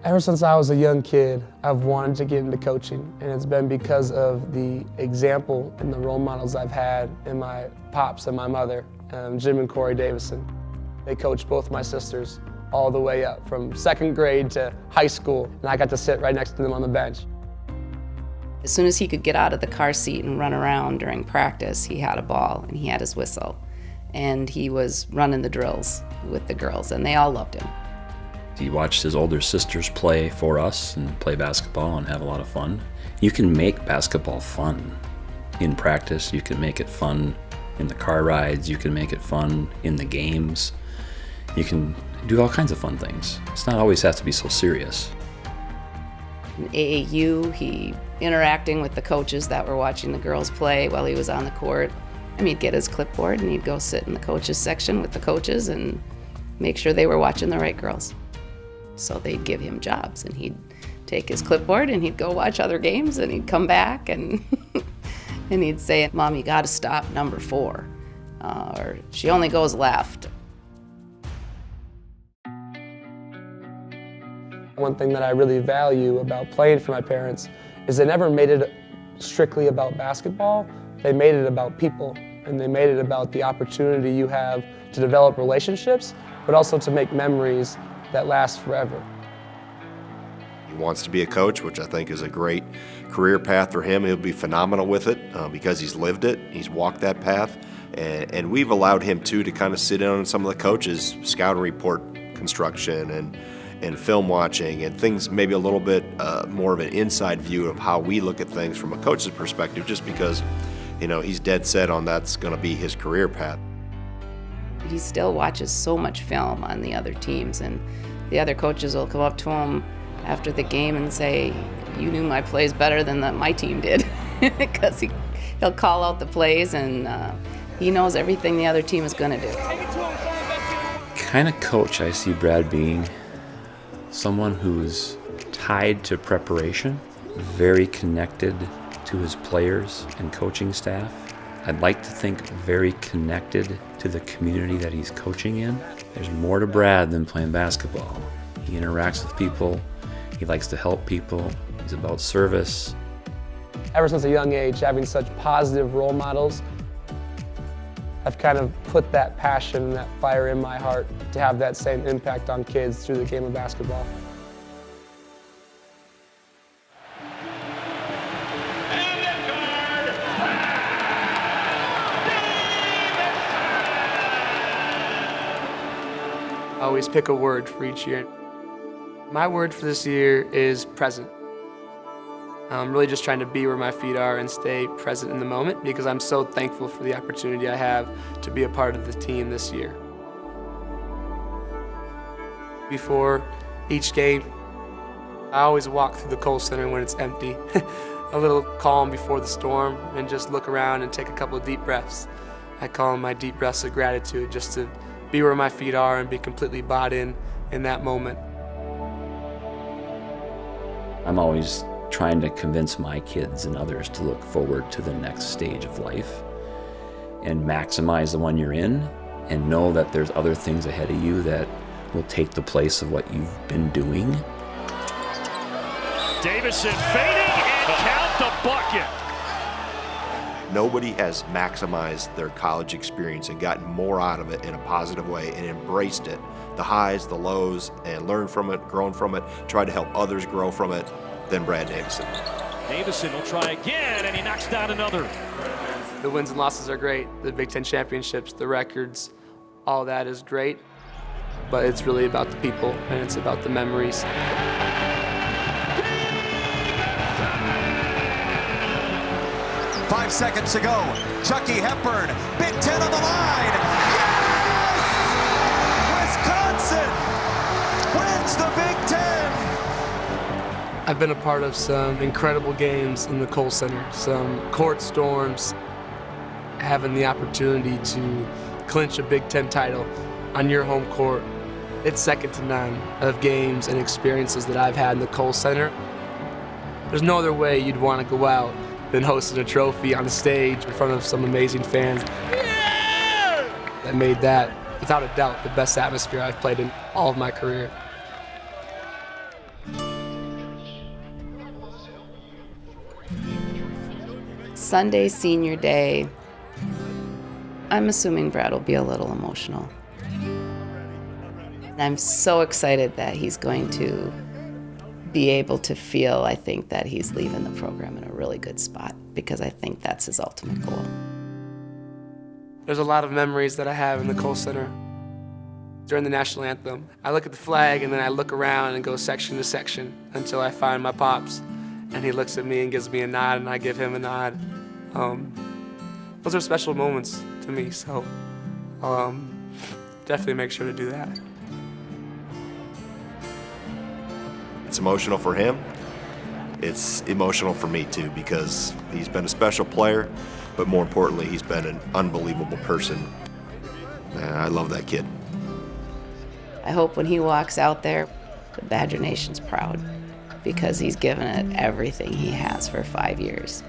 Ever since I was a young kid, I've wanted to get into coaching, and it's been because of the example and the role models I've had in my pops and my mother, Jim and Corey Davison. They coached both my sisters all the way up from second grade to high school, and I got to sit right next to them on the bench. As soon as he could get out of the car seat and run around during practice, he had a ball and he had his whistle. And he was running the drills with the girls, and they all loved him. He watched his older sisters play for us and play basketball and have a lot of fun. You can make basketball fun in practice. You can make it fun in the car rides. You can make it fun in the games. You can do all kinds of fun things. It's not always has to be so serious. In AAU, he interacting with the coaches that were watching the girls play while he was on the court. He'd get his clipboard and he'd go sit in the coaches section with the coaches and make sure they were watching the right girls. So they'd give him jobs, and he'd take his clipboard and he'd go watch other games, and he'd come back and and he'd say, "Mom, you got to stop number 4, or she only goes left." One thing that I really value about playing for my parents is they never made it strictly about basketball. They made it about people, and they made it about the opportunity you have to develop relationships, but also to make memories that last forever. He wants to be a coach, which I think is a great career path for him. He'll be phenomenal with it because he's lived it, he's walked that path, and we've allowed him too to kind of sit in on some of the coaches' scouting report construction and film watching and things, maybe a little bit more of an inside view of how we look at things from a coach's perspective, just because he's dead set on that's going to be his career path. He still watches so much film on the other teams, and the other coaches will come up to him after the game and say, "You knew my plays better than my team did," because he'll call out the plays, and he knows everything the other team is going to do. Kind of coach I see Brad being someone who's tied to preparation, very connected to his players and coaching staff. I'd like to think very connected to the community that he's coaching in. There's more to Brad than playing basketball. He interacts with people. He likes to help people. He's about service. Ever since a young age, having such positive role models, I've kind of put that passion and that fire in my heart to have that same impact on kids through the game of basketball. I always pick a word for each year. My word for this year is present. I'm really just trying to be where my feet are and stay present in the moment, because I'm so thankful for the opportunity I have to be a part of the team this year. Before each game, I always walk through the Kohl Center when it's empty, a little calm before the storm, and just look around and take a couple of deep breaths. I call them my deep breaths of gratitude, just to be where my feet are and be completely bought in that moment. I'm always trying to convince my kids and others to look forward to the next stage of life and maximize the one you're in, and know that there's other things ahead of you that will take the place of what you've been doing. Davison fading and count the bucket. Nobody has maximized their college experience and gotten more out of it in a positive way and embraced it, the highs, the lows, and learned from it, grown from it, tried to help others grow from it, than Brad Davison. Davison will try again, and he knocks down another. The wins and losses are great. The Big Ten championships, the records, all that is great. But it's really about the people, and it's about the memories. 5 seconds to go. Chucky Hepburn, Big Ten on the line. Yes! Wisconsin wins the Big Ten. I've been a part of some incredible games in the Kohl Center, some court storms, having the opportunity to clinch a Big Ten title on your home court. It's second to none of games and experiences that I've had in the Kohl Center. There's no other way you'd want to go out than hosting a trophy on the stage in front of some amazing fans. Yeah! That made that, without a doubt, the best atmosphere I've played in all of my career. Sunday, senior day, I'm assuming Brad will be a little emotional. And I'm so excited that he's going to be able to feel, I think, that he's leaving the program in a really good spot, because I think that's his ultimate goal. There's a lot of memories that I have in the Kohl Center. During the national anthem, I look at the flag and then I look around and go section to section until I find my pops. And he looks at me and gives me a nod, and I give him a nod. Those are special moments to me, so I'll definitely make sure to do that. It's emotional for him. It's emotional for me too, because he's been a special player, but more importantly, he's been an unbelievable person. I love that kid. I hope when he walks out there, the Badger Nation's proud, because he's given it everything he has for 5 years.